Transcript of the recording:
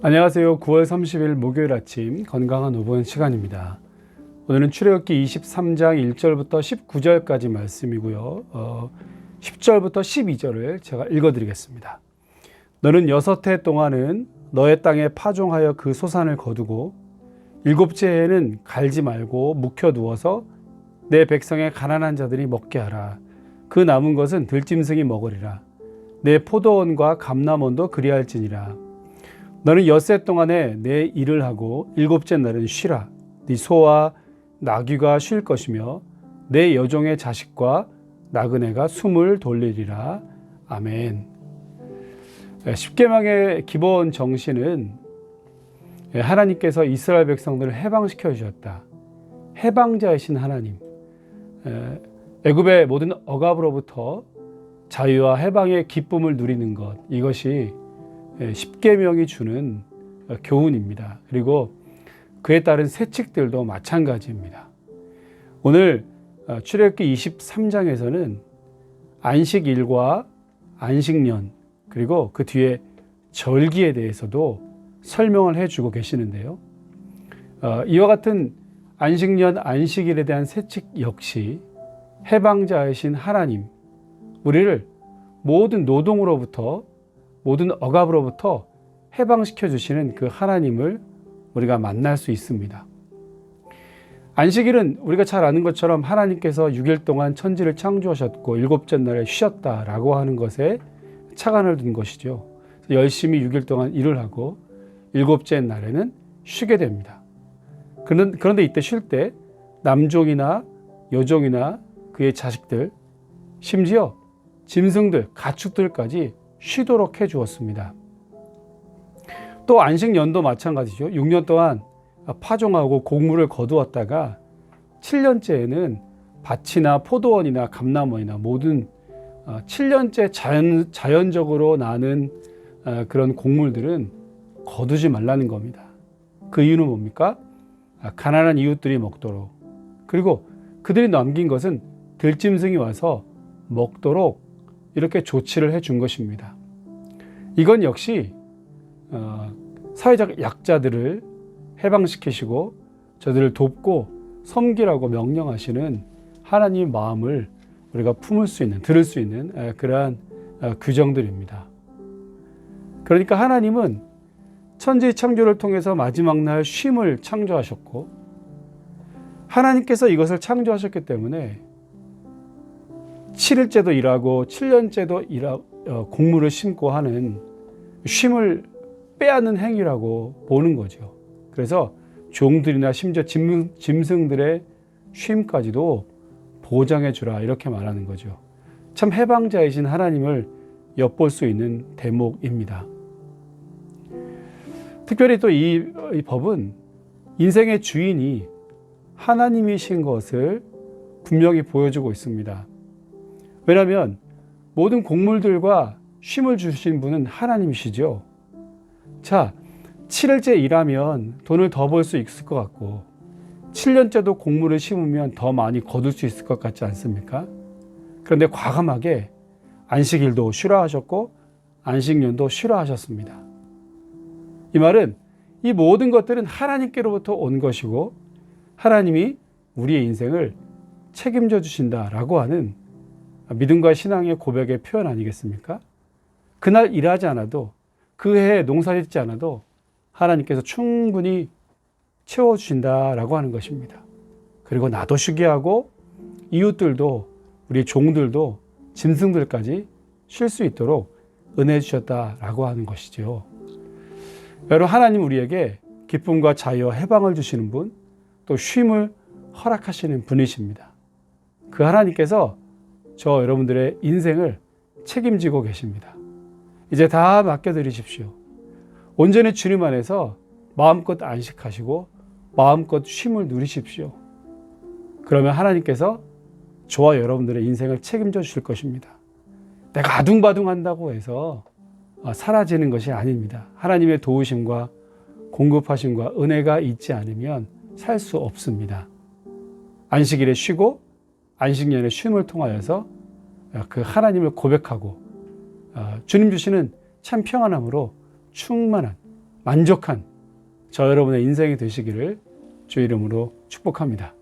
안녕하세요. 9월 30일 목요일 아침 건강한 5분 시간입니다. 오늘은 출애굽기 23장 1절부터 19절까지 말씀이고요. 10절부터 12절을 제가 읽어드리겠습니다. 너는 6해 동안은 너의 땅에 파종하여 그 소산을 거두고 7째 해에는 갈지 말고 묵혀두어서 내 백성의 가난한 자들이 먹게 하라. 그 남은 것은 들짐승이 먹으리라. 내 포도원과 감람원도 그리할지니라. 너는 6해 동안에 내 일을 하고 7째 날은 쉬라. 네 소와 나귀가 쉴 것이며 내 여종의 자식과 나그네가 숨을 돌리리라. 아멘. 십계명의 기본 정신은 하나님께서 이스라엘 백성들을 해방시켜 주셨다. 해방자이신 하나님. 애굽의 모든 억압으로부터 자유와 해방의 기쁨을 누리는 것, 이것이 십계명이 주는 교훈입니다. 그리고 그에 따른 세칙들도 마찬가지입니다. 오늘 출애굽기 23장에서는 안식일과 안식년, 그리고 그 뒤에 절기에 대해서도 설명을 해주고 계시는데요. 이와 같은 안식년, 안식일에 대한 세칙 역시 해방자이신 하나님, 우리를 모든 노동으로부터, 모든 억압으로부터 해방시켜 주시는 그 하나님을 우리가 만날 수 있습니다. 안식일은 우리가 잘 아는 것처럼 하나님께서 6일 동안 천지를 창조하셨고 7째 날에 쉬었다라고 하는 것에 착안을 둔 것이죠. 열심히 6일 동안 일을 하고 7째 날에는 쉬게 됩니다. 그런데 이때 쉴 때 남종이나 여종이나 그의 자식들, 심지어 짐승들, 가축들까지 쉬도록 해 주었습니다. 또 안식년도 마찬가지죠. 6년 동안 파종하고 곡물을 거두었다가 7년째에는 밭이나 포도원이나 감람원이나 모든 7년째 자연적으로 나는 그런 곡물들은 거두지 말라는 겁니다. 그 이유는 뭡니까? 가난한 이웃들이 먹도록, 그리고 그들이 남긴 것은 들짐승이 와서 먹도록 이렇게 조치를 해준 것입니다. 이건 역시 사회적 약자들을 해방시키시고 저들을 돕고 섬기라고 명령하시는 하나님의 마음을 우리가 품을 수 있는, 들을 수 있는 그러한 규정들입니다. 그러니까 하나님은 천지의 창조를 통해서 마지막 날 쉼을 창조하셨고, 하나님께서 이것을 창조하셨기 때문에 7일째도 일하고 7년째도 곡물을 심고 하는 쉼을 빼앗는 행위라고 보는 거죠. 그래서 종들이나 심지어 짐승들의 쉼까지도 보장해 주라, 이렇게 말하는 거죠. 참 해방자이신 하나님을 엿볼 수 있는 대목입니다. 특별히 또 이 법은 인생의 주인이 하나님이신 것을 분명히 보여주고 있습니다. 왜냐하면 모든 곡물들과 쉼을 주신 분은 하나님이시죠. 자, 7일째 일하면 돈을 더 벌 수 있을 것 같고 7년째도 곡물을 심으면 더 많이 거둘 수 있을 것 같지 않습니까? 그런데 과감하게 안식일도 쉬라 하셨고 안식년도 쉬라 하셨습니다. 이 말은 이 모든 것들은 하나님께로부터 온 것이고 하나님이 우리의 인생을 책임져 주신다라고 하는 믿음과 신앙의 고백의 표현 아니겠습니까? 그날 일하지 않아도, 그 해에 농사짓지 않아도 하나님께서 충분히 채워주신다라고 하는 것입니다. 그리고 나도 쉬게 하고 이웃들도, 우리 종들도, 짐승들까지 쉴 수 있도록 은혜 주셨다라고 하는 것이죠. 여러분, 하나님 우리에게 기쁨과 자유와 해방을 주시는 분, 또 쉼을 허락하시는 분이십니다. 그 하나님께서 저 여러분들의 인생을 책임지고 계십니다. 이제 다 맡겨드리십시오. 온전히 주님 안에서 마음껏 안식하시고 마음껏 쉼을 누리십시오. 그러면 하나님께서 저와 여러분들의 인생을 책임져 주실 것입니다. 내가 아둥바둥한다고 해서 사라지는 것이 아닙니다. 하나님의 도우심과 공급하심과 은혜가 있지 않으면 살 수 없습니다. 안식일에 쉬고 안식년의 쉼을 통하여서 그 하나님을 고백하고 주님 주시는 참 평안함으로 충만한 만족한 저 여러분의 인생이 되시기를 주 이름으로 축복합니다.